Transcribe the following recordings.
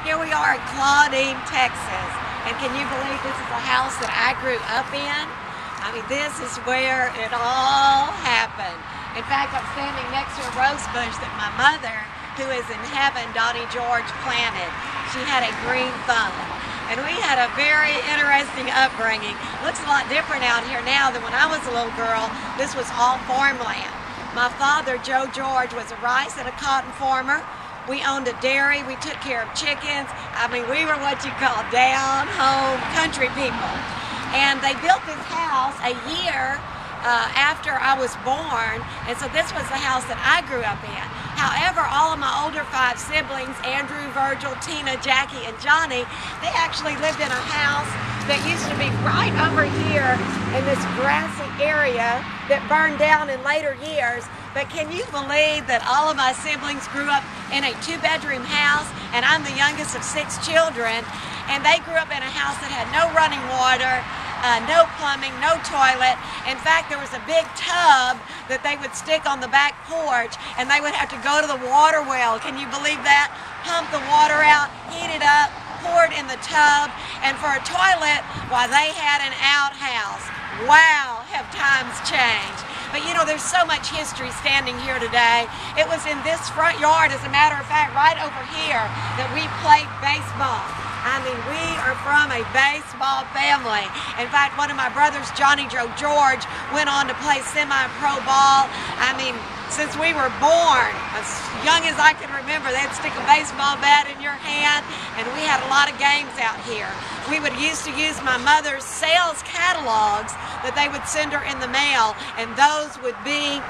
Here we are in Clodine, Texas. And can you believe this is a house that I grew up in? I mean, this is where it all happened. In fact, I'm standing next to a rose bush that my mother, who is in heaven, Donnie George, planted. She had a green thumb. And we had a very interesting upbringing. Looks a lot different out here now than when I was a little girl. This was all farmland. My father, Joe George, was a rice and a cotton farmer. We owned a dairy. We took care of chickens. I mean, we were what you call down-home country people. And they built this house a year after I was born, and so this was the house that I grew up in. However, all of my older 5 siblings, Andrew, Virgil, Tina, Jackie, and Johnny, they actually lived in a house that used to be right over here in this grassy area that burned down in later years. But can you believe that all of my siblings grew up in a 2-bedroom house, and I'm the youngest of 6 children, and they grew up in a house that had no running water, no plumbing, no toilet. In fact, there was a big tub that they would stick on the back porch, and they would have to go to the water well. Can you believe that? Pump the water out, heat it up, pour it in the tub, and for a toilet, why, they had an outhouse. Wow, have times changed. But you know, there's so much history standing here today. It was in this front yard, as a matter of fact, right over here, that we played baseball. I mean, we are from a baseball family. In fact, one of my brothers, Johnny Joe George, went on to play semi-pro ball. I mean, since we were born, as young as I can remember, they'd stick a baseball bat in your hand, and we had a lot of games out here. We would used to use my mother's sales catalogs that they would send her in the mail, and those would be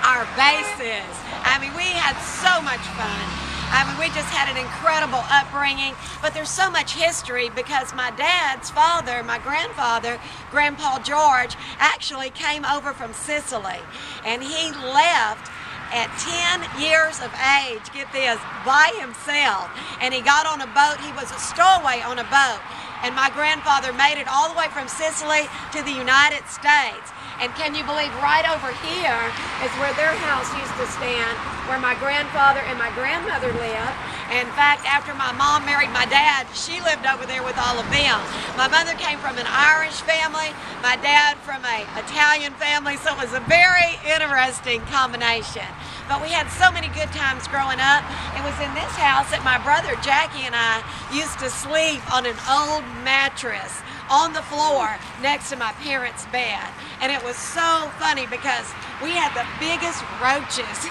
our bases. I mean, we had so much fun. I mean, we just had an incredible upbringing, but there's so much history because my dad's father, my grandfather, Grandpa George, actually came over from Sicily, and he left at 10 years of age, get this, by himself, and he got on a boat. He was a stowaway on a boat, and my grandfather made it all the way from Sicily to the United States. And can you believe right over here is where their house used to stand, where my grandfather and my grandmother lived. In fact, after my mom married my dad, she lived over there with all of them. My mother came from an Irish family, my dad from an Italian family, so it was a very interesting combination. But we had so many good times growing up. It was in this house that my brother Jackie and I used to sleep on an old mattress on the floor next to my parents' bed. And it was so funny because we had the biggest roaches.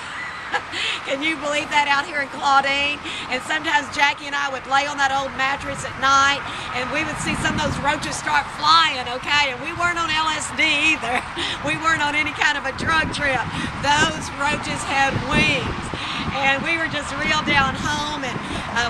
Can you believe that out here in Clodine? And sometimes Jackie and I would lay on that old mattress at night, and we would see some of those roaches start flying, okay? And we weren't on LSD either. We weren't on any kind of a drug trip. Those roaches had wings. And we were just real down home, and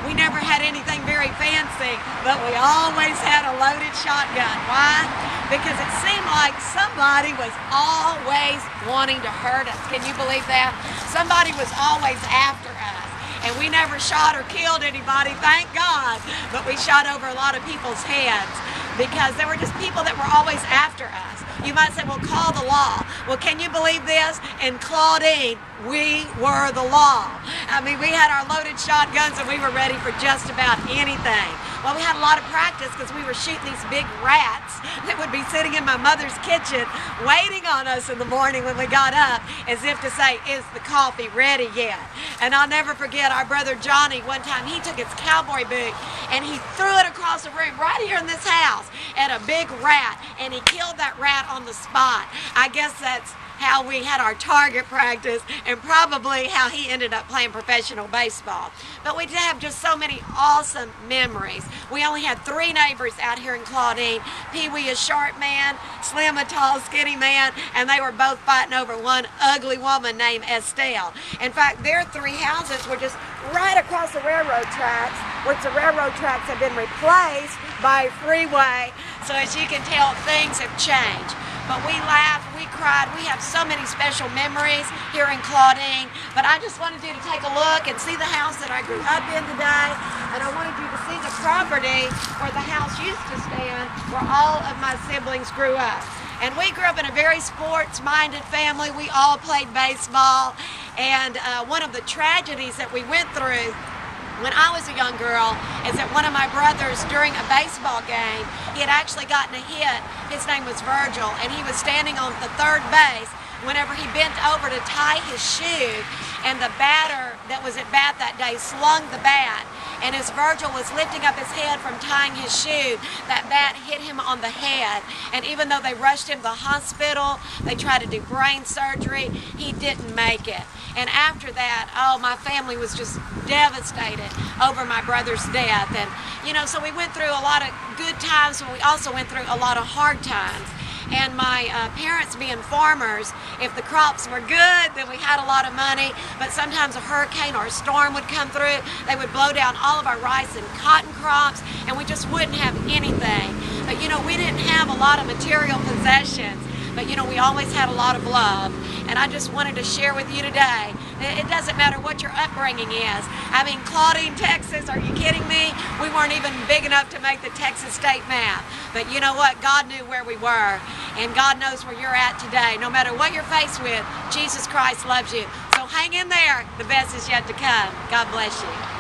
we never had anything very fancy, but we always had a loaded shotgun. Why? Because it seemed like somebody was always wanting to hurt us. Can you believe that? Somebody was always after us. And we never shot or killed anybody, thank God, but we shot over a lot of people's heads because there were just people that were always after us. You might say, well, call the law. Well, can you believe this? In Clodine, we were the law. I mean, we had our loaded shotguns and we were ready for just about anything. Well, we had a lot of practice because we were shooting these big rats that would be sitting in my mother's kitchen waiting on us in the morning when we got up, as if to say, is the coffee ready yet? And I'll never forget our brother Johnny, one time he took his cowboy boot and he threw it across the room right here in this house at a big rat, and he killed that rat on the spot. I guess that's how we had our target practice, and probably how he ended up playing professional baseball. But we did have just so many awesome memories. We only had 3 neighbors out here in Clodine. Pee-wee, a short man, Slim, a tall, skinny man, and they were both fighting over one ugly woman named Estelle. In fact, their 3 houses were just right across the railroad tracks, which the railroad tracks have been replaced by a freeway. So as you can tell, things have changed. But we laughed, we cried, we have so many special memories here in Clodine. But I just wanted you to take a look and see the house that I grew up in today. And I wanted you to see the property where the house used to stand, where all of my siblings grew up. And we grew up in a very sports-minded family. We all played baseball. And one of the tragedies that we went through when I was a young girl is that one of my brothers, during a baseball game, he had actually gotten a hit. His name was Virgil, and he was standing on the third base whenever he bent over to tie his shoe, and the batter that was at bat that day slung the bat. And as Virgil was lifting up his head from tying his shoe, that bat hit him on the head. And even though they rushed him to the hospital, they tried to do brain surgery, he didn't make it. And after that, oh, my family was just devastated over my brother's death. And, you know, so we went through a lot of good times, but we also went through a lot of hard times. And my parents being farmers, if the crops were good, then we had a lot of money, but sometimes a hurricane or a storm would come through, they would blow down all of our rice and cotton crops, and we just wouldn't have anything. But you know, we didn't have a lot of material possessions, but you know, we always had a lot of love. And I just wanted to share with you today, it doesn't matter what your upbringing is. I mean, Clodine, Texas, are you kidding me? We weren't even big enough to make the Texas state map. But you know what? God knew where we were, and God knows where you're at today. No matter what you're faced with, Jesus Christ loves you. So hang in there. The best is yet to come. God bless you.